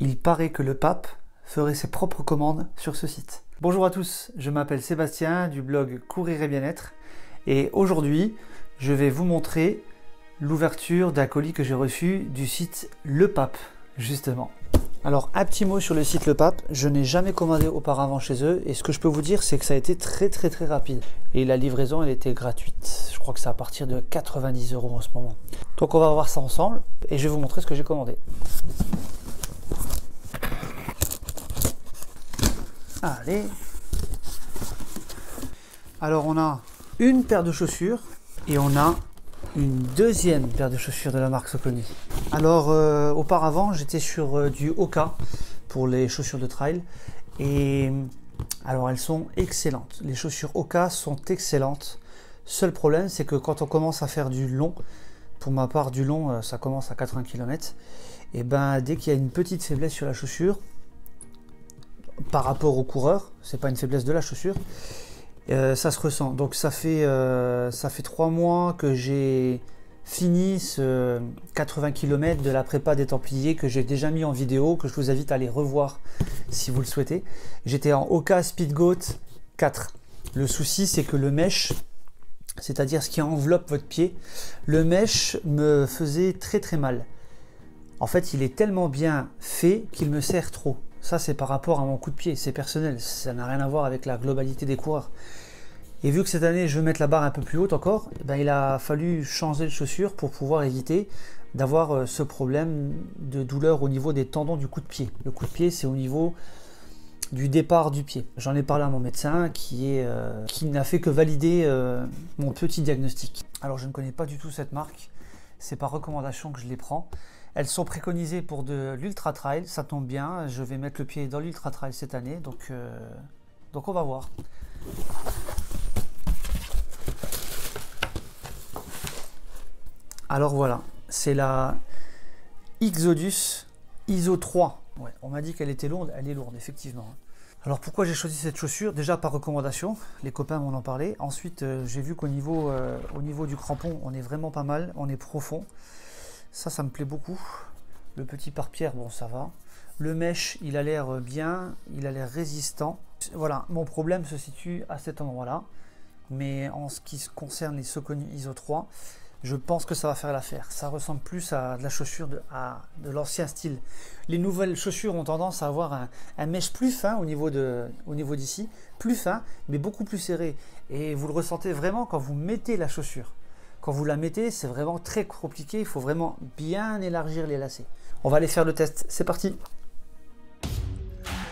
Il paraît que le pape ferait ses propres commandes sur ce site. Bonjour à tous, je m'appelle Sébastien du blog Courir et Bien-être et aujourd'hui je vais vous montrer l'ouverture d'un colis que j'ai reçu du site Le Pape, justement. Alors un petit mot sur le site Le Pape, je n'ai jamais commandé auparavant chez eux et ce que je peux vous dire c'est que ça a été très rapide et la livraison elle était gratuite, je crois que c'est à partir de 90 € en ce moment. Donc on va voir ça ensemble et je vais vous montrer ce que j'ai commandé. Allez. Alors on a une paire de chaussures et on a une deuxième paire de chaussures de la marque Saucony. Alors auparavant j'étais sur du Hoka pour les chaussures de trail et alors elles sont excellentes. Les chaussures Hoka sont excellentes. Seul problème c'est que quand on commence à faire du long, pour ma part du long ça commence à 80 km, et ben dès qu'il y a une petite faiblesse sur la chaussure, par rapport au coureur, c'est pas une faiblesse de la chaussure, ça se ressent. Donc ça fait 3 mois que j'ai fini ce 80 km de la prépa des Templiers que j'ai déjà mis en vidéo, que je vous invite à aller revoir si vous le souhaitez. J'étais en Hoka Speedgoat 4. Le souci c'est que le mesh, c'est-à-dire ce qui enveloppe votre pied, le mesh me faisait très mal. En fait il est tellement bien fait qu'il me sert trop. Ça c'est par rapport à mon coup de pied, c'est personnel, ça n'a rien à voir avec la globalité des coureurs. Et vu que cette année je veux mettre la barre un peu plus haute encore, ben, il a fallu changer de chaussure pour pouvoir éviter d'avoir ce problème de douleur au niveau des tendons du coup de pied. Le coup de pied c'est au niveau du départ du pied. J'en ai parlé à mon médecin qui n'a fait que valider mon petit diagnostic. Alors je ne connais pas du tout cette marque, c'est par recommandation que je les prends. Elles sont préconisées pour de l'ultra trail, ça tombe bien, je vais mettre le pied dans l'ultra trail cette année, donc on va voir. Alors voilà, c'est la Exodus ISO 3. Ouais, on m'a dit qu'elle était lourde, elle est lourde effectivement. Alors pourquoi j'ai choisi cette chaussure? Déjà par recommandation, les copains m'en ont parlé. Ensuite j'ai vu qu'au niveau du crampon, on est vraiment pas mal, on est profond. Ça me plaît beaucoup. Le petit pare-pierre, bon ça va. Le mesh, il a l'air bien, il a l'air résistant. Voilà, mon problème se situe à cet endroit-là. Mais en ce qui concerne les Saucony ISO 3, je pense que ça va faire l'affaire. Ça ressemble plus à de la chaussure de l'ancien style. Les nouvelles chaussures ont tendance à avoir un mesh plus fin au niveau d'ici, plus fin, mais beaucoup plus serré. Et vous le ressentez vraiment quand vous mettez la chaussure. Quand vous la mettez, c'est vraiment très compliqué, il faut vraiment bien élargir les lacets. On va aller faire le test, c'est parti.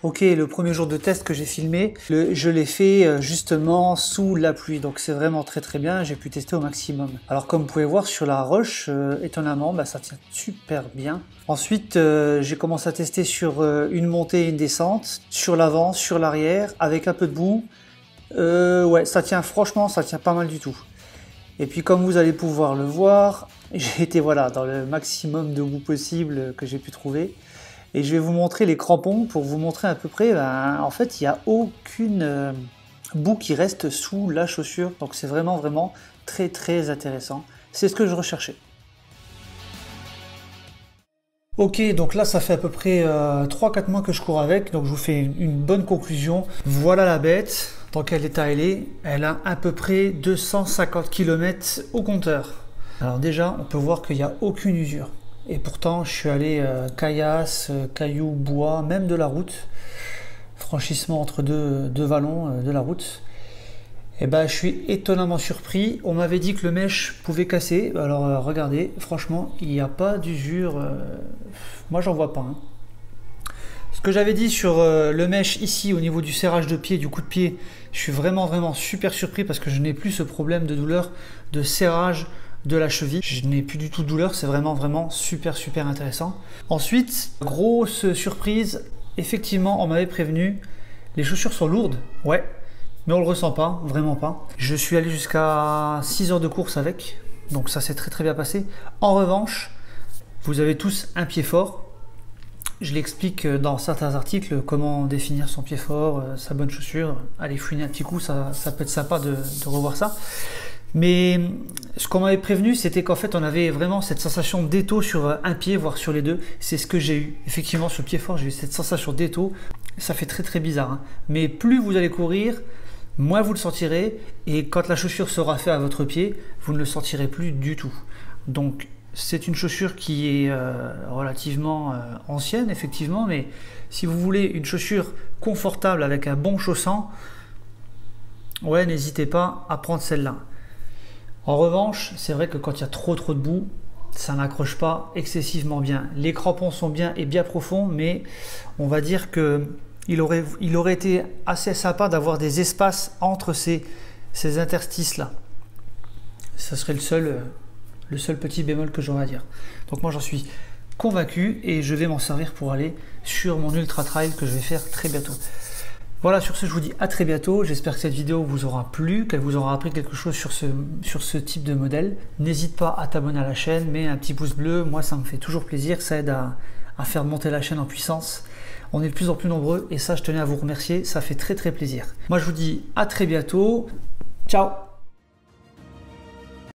Ok, le premier jour de test que j'ai filmé, je l'ai fait justement sous la pluie, donc c'est vraiment très bien, j'ai pu tester au maximum. Alors comme vous pouvez voir sur la roche, étonnamment, ça tient super bien. Ensuite, j'ai commencé à tester sur une montée et une descente, sur l'avant, sur l'arrière, avec un peu de boue. Ouais, ça tient, franchement, ça tient pas mal du tout. Et puis comme vous allez pouvoir le voir, j'ai été voilà, dans le maximum de boue possible que j'ai pu trouver. Et je vais vous montrer les crampons pour vous montrer à peu près, en fait il n'y a aucune boue qui reste sous la chaussure. Donc c'est vraiment très intéressant. C'est ce que je recherchais. Ok, donc là ça fait à peu près 3-4 mois que je cours avec, donc je vous fais une bonne conclusion. Voilà la bête, dans quel état elle est. Elle a à peu près 250 km au compteur. Alors déjà, on peut voir qu'il n'y a aucune usure. Et pourtant, je suis allé caillasse, cailloux, bois, même de la route. Franchissement entre deux vallons de la route. Et ben, je suis étonnamment surpris. On m'avait dit que le mesh pouvait casser. Alors regardez, franchement, il n'y a pas d'usure. Moi, j'en vois pas. Hein. Ce que j'avais dit sur le mesh ici, au niveau du serrage de pied, du coup de pied, je suis vraiment super surpris parce que je n'ai plus ce problème de douleur, de serrage de la cheville. Je n'ai plus du tout de douleur, c'est vraiment super intéressant. Ensuite, grosse surprise, effectivement, on m'avait prévenu, les chaussures sont lourdes, ouais. Mais on le ressent pas, vraiment pas. Je suis allé jusqu'à 6 heures de course avec, donc ça s'est très bien passé. En revanche, vous avez tous un pied fort. Je l'explique dans certains articles, comment définir son pied fort, sa bonne chaussure. Allez fouiner un petit coup, ça peut être sympa de revoir ça. Mais ce qu'on m'avait prévenu, c'était qu'en fait, on avait vraiment cette sensation d'étau sur un pied, voire sur les deux. C'est ce que j'ai eu. Effectivement, sur le pied fort, j'ai eu cette sensation d'étau. Ça fait très très bizarre, hein. Mais plus vous allez courir, moins vous le sentirez. Et quand la chaussure sera faite à votre pied, vous ne le sentirez plus du tout. Donc, c'est une chaussure qui est relativement ancienne, effectivement. Mais si vous voulez une chaussure confortable avec un bon chausson, ouais, n'hésitez pas à prendre celle-là. En revanche, c'est vrai que quand il y a trop de boue, ça n'accroche pas excessivement bien. Les crampons sont bien et bien profonds, mais on va dire qu'il aurait été assez sympa d'avoir des espaces entre ces interstices-là. Ce serait le seul petit bémol que j'aurais à dire. Donc moi, j'en suis convaincu et je vais m'en servir pour aller sur mon ultra trail que je vais faire très bientôt. Voilà, sur ce, je vous dis à très bientôt. J'espère que cette vidéo vous aura plu, qu'elle vous aura appris quelque chose sur ce type de modèle. N'hésite pas à t'abonner à la chaîne, mets un petit pouce bleu. Moi, ça me fait toujours plaisir. Ça aide à faire monter la chaîne en puissance. On est de plus en plus nombreux et ça, je tenais à vous remercier. Ça fait très très plaisir. Moi, je vous dis à très bientôt. Ciao!